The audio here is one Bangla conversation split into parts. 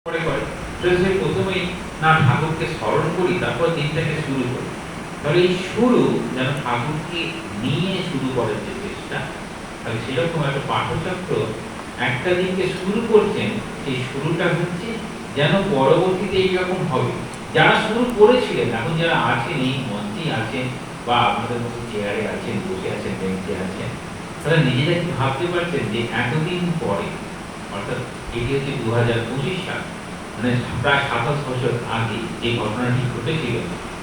করে করে সে প্রথমেই না ঠাকুরকে স্মরণ করি, তারপর দিনটাকে শুরু করি। তাহলে এই শুরু যেন ঠাকুরকে নিয়ে শুরু করার যে চেষ্টা, তাহলে সেরকম একটা পাঠচক্র একটা দিনকে শুরু করছেন, সেই শুরুটা হচ্ছে যেন পরবর্তীতে এইরকম হবে। যারা শুরু করেছিলেন, এখন যারা আছেন এই মঞ্চেই আছেন বা আপনাদের মতো চেয়ারে আছেন, বসে আছেন, বেঞ্চে আছেন, তারা নিজেরা কি ভাবতে পারছেন যে এতদিন পরে, অর্থাৎ এটি হচ্ছে 2025 সাল, মানে প্রায় 27 বছর আগে যে ঘটনাটি ঘটেছিল,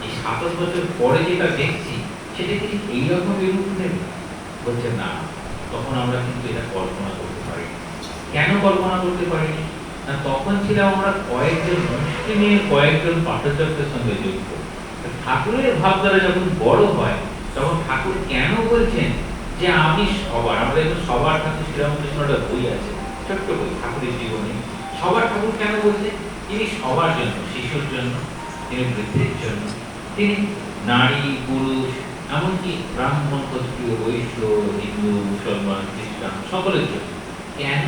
এই 27 বছর পরে যেটা দেখছি সেটা কি এইরকমই রূপ নেবে? বলছে না, তখন আমরা কিন্তু এটা কল্পনা করতে পারি। কেন কল্পনা করতে পারিনি? না, তখন ছিলাম আমরা কয়েকজন মুসলিমের কয়েকজন পাঠচক্রের সঙ্গে যুক্ত। ঠাকুরের ভাবধারা যখন বড় হয়, তখন ঠাকুর কেন বলছেন যে আমি সবার, আমাদের তো সবার ঠাকুর শ্রীরামকৃষ্ণ একটা বই আছে, ছোট্ট বই, ঠাকুরের জীবনী। সবার ঠাকুর কেন বলছেন? তিনি সবার জন্য, শিশুর জন্য, তিনি বৃদ্ধের জন্য, তিনি নারী পুরুষ, এমনকি ব্রাহ্মণ ক্ষত্রিয় বৈশ্য হিন্দু মুসলমান খ্রিস্টান সকলের জন্য। কেন?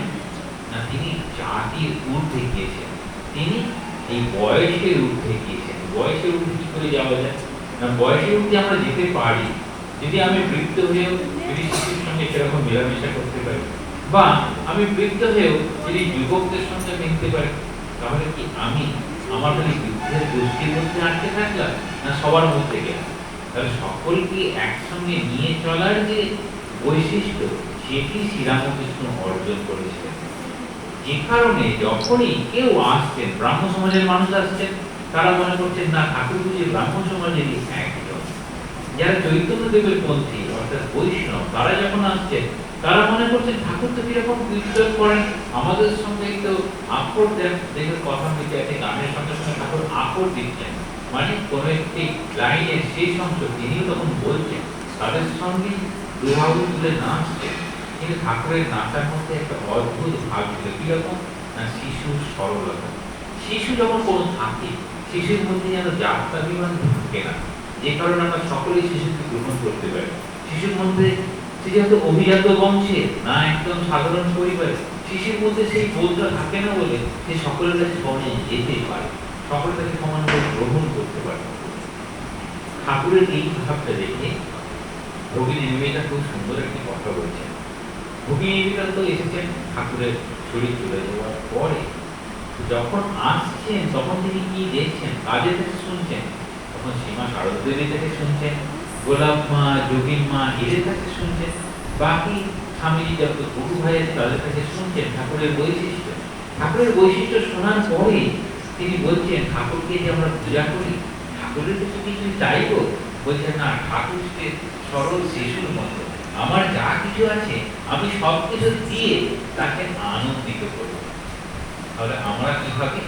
না, তিনি জাতির ঊর্ধ্বে গিয়েছেন, তিনি এই বয়সের ঊর্ধ্বে গিয়েছেন। বয়সের ঊর্ধ্বে কি করে যাওয়া যায়? না, বয়সের ঊর্ধ্বে আমরা যেতে পারি যদি আমি বৃদ্ধ হয়েও যদি শিশুর সঙ্গে সেরকম মেলামেশা করতে পারি, বা আমি বৃদ্ধ হয়েও যদি যুবকদের সঙ্গে মিলতে পারি, তাহলে কি আমি আমার খালি বৃদ্ধের গোষ্ঠীর মধ্যে আটকে থাকলাম, না সবার মধ্যে গেলাম? তাহলে সকলকে একসঙ্গে নিয়ে চলার যে বৈশিষ্ট্য, সেটি শ্রীরামকৃষ্ণ অর্জন করেছিলেন। যে কারণে যখনই কেউ আসছেন, ব্রাহ্ম সমাজের মানুষ আসছেন, তারা মনে করছেন না ঠাকুর বুঝি ব্রাহ্ম সমাজেরই একজন। যারা চৈতন্যদেবের পন্থী অর্থাৎ বৈষ্ণব, তারা যখন আসছেন, তারা মনে করছেন ঠাকুর তো কিরকম কীর্তন করেন, আমাদের সঙ্গে তো আকর দেন। দেখবেন কথা হইতে আছে, গানের সঙ্গে সঙ্গে ঠাকুর আকর দিচ্ছেন, মানে কোন একটি লাইনের শেষ অংশ তিনিও তখন বলছেন, তাদের সঙ্গে দুহাবু তুলে নাচছেন। কিন্তু ঠাকুরের নাচার মধ্যে একটা অদ্ভুত ভাব ছিল, কিরকম না শিশুর সরলতা। শিশু যখন কোনো থাকে, শিশুর মধ্যে যেন যাত্রাভিমান থাকে না, যে কারণে আমরা সকলেই শিশুকে গ্রহণ করতে পারি। শিশুর মধ্যে সে যেহেতু অভিজাত বংশে না, একদম সাধারণ পরিবারে, শিশুর মধ্যে সেই বোধটা থাকে না বলে সে সকলের কাছে সমানে যেতে পারে, সকলের কাছে সমানভাবে গ্রহণ করতে পারে। ঠাকুরের এই ভাবটা দেখে ভগিনী নিবেদিতা খুব সুন্দর একটি কথা বলছেন। ভগিনী নিবেদিতা তো এসেছেন ঠাকুরের শরীর চলে যাওয়ার পরে, যখন আসছেন তখন তিনি কি দেখছেন, কাজের কাছে শুনছেন, তখন সীমা শারদেবীর কাছে শুনছেন, গোলাপ মা, যোগীন মা, এদের কাছে শুনছেন, বাকি স্বামীজি যত গুরু ভাই আছে তাদের কাছে শুনছেন ঠাকুরের বৈশিষ্ট্য। ঠাকুরের বৈশিষ্ট্য শোনার পরে তিনি বলছেন, ঠাকুরকে যে আমরা পূজা করি, ঠাকুরের কাছে কিছু চাইব? বলছেন না, ঠাকুর সরল শিশুর মতো, আমার যা কিছু আছে আমি সব কিছু দিয়ে তাকে আনন্দিত করব। তাহলে আমরা কিভাবে